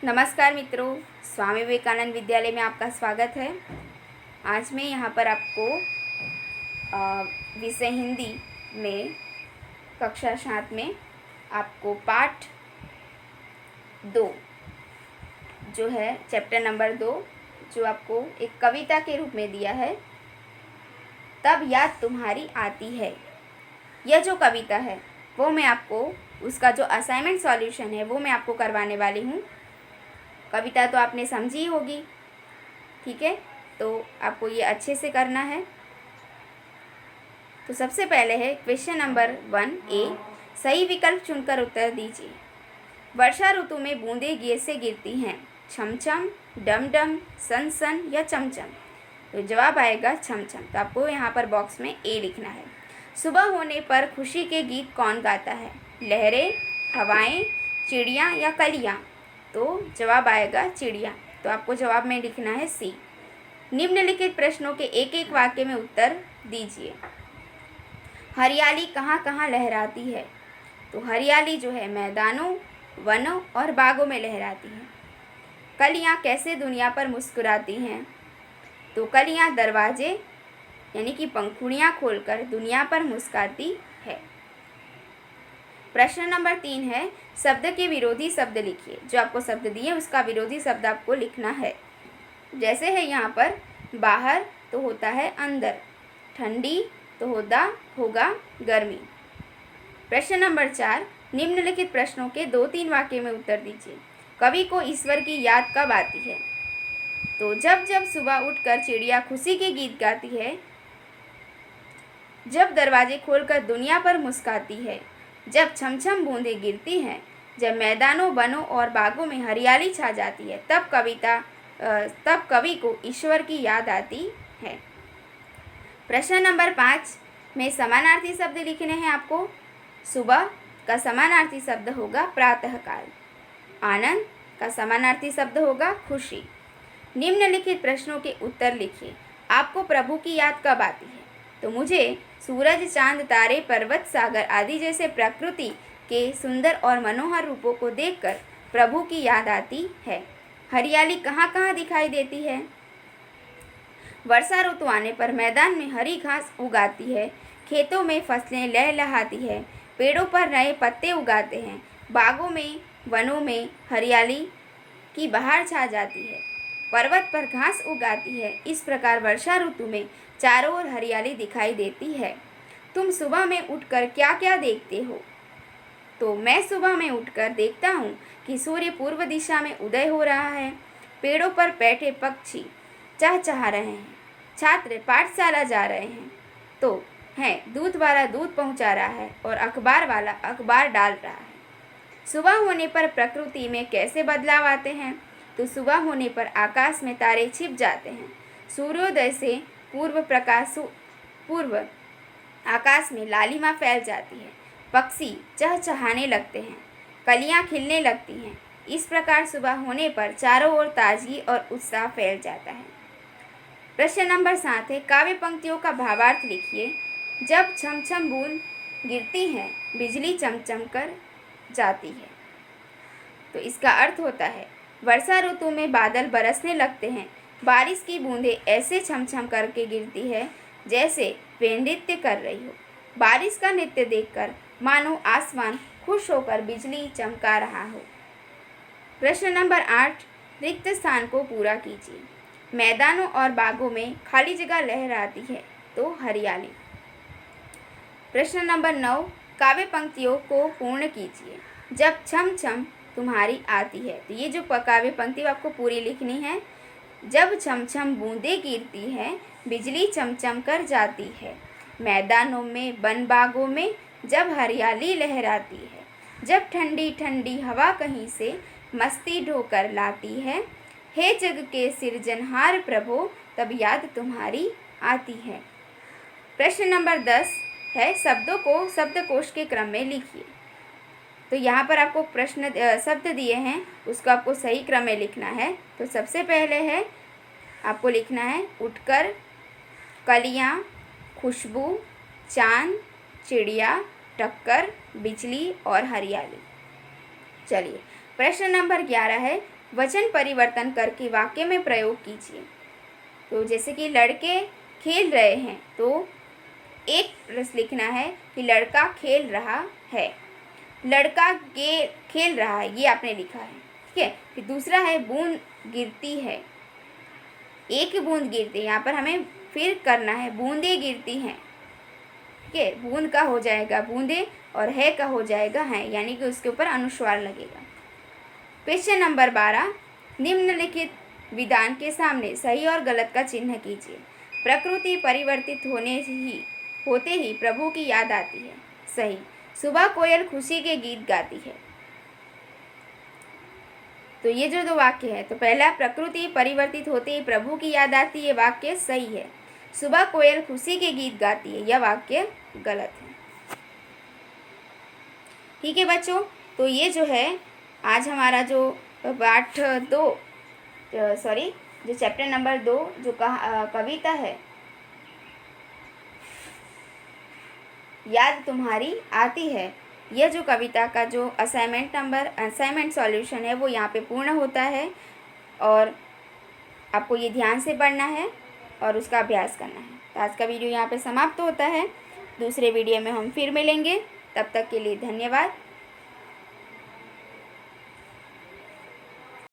नमस्कार मित्रों, स्वामी विवेकानंद विद्यालय में आपका स्वागत है। आज मैं यहाँ पर आपको विषय हिंदी में कक्षा 7 में आपको पाठ 2 जो है चैप्टर नंबर 2 जो आपको एक कविता के रूप में दिया है, तब याद तुम्हारी आती है। यह जो कविता है वो मैं आपको उसका जो असाइनमेंट सॉल्यूशन है वो मैं आपको करवाने वाली हूँ। कविता तो आपने समझी होगी, ठीक है? तो आपको ये अच्छे से करना है। तो सबसे पहले है क्वेश्चन नंबर 1A, सही विकल्प चुनकर उत्तर दीजिए। वर्षा ऋतु में बूंदें कैसे गिरती हैं? छम छम, डम डम, सन सन या चमचम? तो जवाब आएगा छम छम। तो आपको यहाँ पर बॉक्स में A लिखना है। सुबह होने पर खुशी के गीत कौन गाता है? लहरें, हवाएं, चिड़िया या कलियाँ? तो जवाब आएगा चिड़िया। तो आपको जवाब में लिखना है C। निम्नलिखित प्रश्नों के एक एक वाक्य में उत्तर दीजिए। हरियाली कहाँ कहाँ लहराती है? तो हरियाली जो है मैदानों, वनों और बागों में लहराती है। कलियाँ कैसे दुनिया पर मुस्कुराती हैं? तो कलियाँ दरवाजे यानी कि पंखुड़ियाँ खोलकर दुनिया पर मुस्कुराती है। प्रश्न नंबर 3 है, शब्द के विरोधी शब्द लिखिए। जो आपको शब्द दिए उसका विरोधी शब्द आपको लिखना है। जैसे है यहाँ पर बाहर तो होता है अंदर, ठंडी तो होगा गर्मी। प्रश्न नंबर 4, निम्नलिखित प्रश्नों के 2-3 वाक्य में उत्तर दीजिए। कवि को ईश्वर की याद कब आती है? तो जब जब सुबह उठकर चिड़िया खुशी के गीत गाती है, जब दरवाजे खोलकर दुनिया पर मुस्कुराती है, जब छमछम बूंदें गिरती हैं, जब मैदानों, वनों और बागों में हरियाली छा जाती है, तब कवि को ईश्वर की याद आती है। प्रश्न नंबर 5 में समानार्थी शब्द लिखने हैं आपको। सुबह का समानार्थी शब्द होगा प्रातःकाल। आनंद का समानार्थी शब्द होगा खुशी। निम्नलिखित प्रश्नों के उत्तर लिखिए। आपको प्रभु की याद कब आती है? तो मुझे सूरज, चांद, तारे, पर्वत, सागर आदि जैसे प्रकृति के सुंदर और मनोहर रूपों को देखकर प्रभु की याद आती है। हरियाली कहाँ कहाँ दिखाई देती है? वर्षा ऋतु आने पर मैदान में हरी घास उगाती है, खेतों में फसलें लहलहाती है, पेड़ों पर नए पत्ते उगाते हैं, बागों में, वनों में हरियाली की बहार छा जाती है, पर्वत पर घास उगाती है। इस प्रकार वर्षा ऋतु में चारों ओर हरियाली दिखाई देती है। तुम सुबह में उठकर क्या क्या देखते हो? तो मैं सुबह में उठकर देखता हूँ कि सूर्य पूर्व दिशा में उदय हो रहा है, पेड़ों पर बैठे पक्षी चहचहा रहे हैं, छात्र पाठशाला जा रहे हैं तो दूध वाला दूध पहुँचा रहा है और अखबार वाला अखबार डाल रहा है। सुबह होने पर प्रकृति में कैसे बदलाव आते हैं? तो सुबह होने पर आकाश में तारे छिप जाते हैं, सूर्योदय से पूर्व आकाश में लालिमा फैल जाती है, पक्षी चहचहाने लगते हैं, कलियां खिलने लगती हैं। इस प्रकार सुबह होने पर चारों ओर ताजगी और उत्साह फैल जाता है। प्रश्न नंबर 7 है, काव्य पंक्तियों का भावार्थ लिखिए। जब छम छम बूंद गिरती है, बिजली चमचम कर जाती है। तो इसका अर्थ होता है वर्षा ऋतु में बादल बरसने लगते हैं, बारिश की बूंदें ऐसे छमछम करके गिरती है जैसे वे नृत्य कर रही हो। बारिश का नृत्य देखकर मानो आसमान खुश होकर बिजली चमका रहा हो। प्रश्न नंबर 8, रिक्त स्थान को पूरा कीजिए। मैदानों और बागों में खाली जगह लहराती है तो हरियाली। प्रश्न नंबर 9, काव्य पंक्तियों को पूर्ण कीजिए। जब छम छम तुम्हारी आती है। तो ये जो काव्य पंक्ति आपको पूरी लिखनी है। जब छम छम बूंदें गिरती हैं, बिजली चमचम कर जाती है, मैदानों में, वन बागों में जब हरियाली लहराती है, जब ठंडी ठंडी हवा कहीं से मस्ती ढोकर लाती है, हे जग के सिरजनहार प्रभो, तब याद तुम्हारी आती है। प्रश्न नंबर 10 है, शब्दों को शब्दकोश के क्रम में लिखिए। तो यहाँ पर आपको शब्द दिए हैं, उसको आपको सही क्रम में लिखना है। तो सबसे पहले है आपको लिखना है उठकर, कलियाँ, खुशबू, चांद, चिड़िया, टक्कर, बिजली और हरियाली। चलिए प्रश्न नंबर 11 है, वचन परिवर्तन करके वाक्य में प्रयोग कीजिए। तो जैसे कि लड़के खेल रहे हैं, तो एक प्रश्न लिखना है कि लड़का खेल रहा है, लड़का खेल रहा है, ये आपने लिखा है। ठीक है, फिर दूसरा है बूंद गिरती है, एक बूंद गिरती है, यहाँ पर हमें फिर करना है बूंदें गिरती हैं। ठीक है, बूंद का हो जाएगा बूंदे और है का हो जाएगा हैं, यानी कि उसके ऊपर अनुस्वार लगेगा। क्वेश्चन नंबर 12, निम्नलिखित विधान के सामने सही और गलत का चिन्ह कीजिए। प्रकृति परिवर्तित होते ही प्रभु की याद आती है। सही। सुबह कोयल खुशी के गीत गाती है। तो ये जो दो वाक्य है, तो पहला प्रकृति परिवर्तित होते ही प्रभु की याद आती है, वाक्य सही है। सुबह कोयल खुशी के गीत गाती है, यह वाक्य गलत है। ठीक है बच्चों, तो ये जो है आज हमारा जो पाठ 2 जो चैप्टर नंबर 2 जो कविता है याद तुम्हारी आती है, यह जो कविता का जो असाइनमेंट सॉल्यूशन है वो यहाँ पे पूर्ण होता है और आपको ये ध्यान से पढ़ना है और उसका अभ्यास करना है। तो आज का वीडियो यहाँ पे समाप्त होता है। दूसरे वीडियो में हम फिर मिलेंगे, तब तक के लिए धन्यवाद।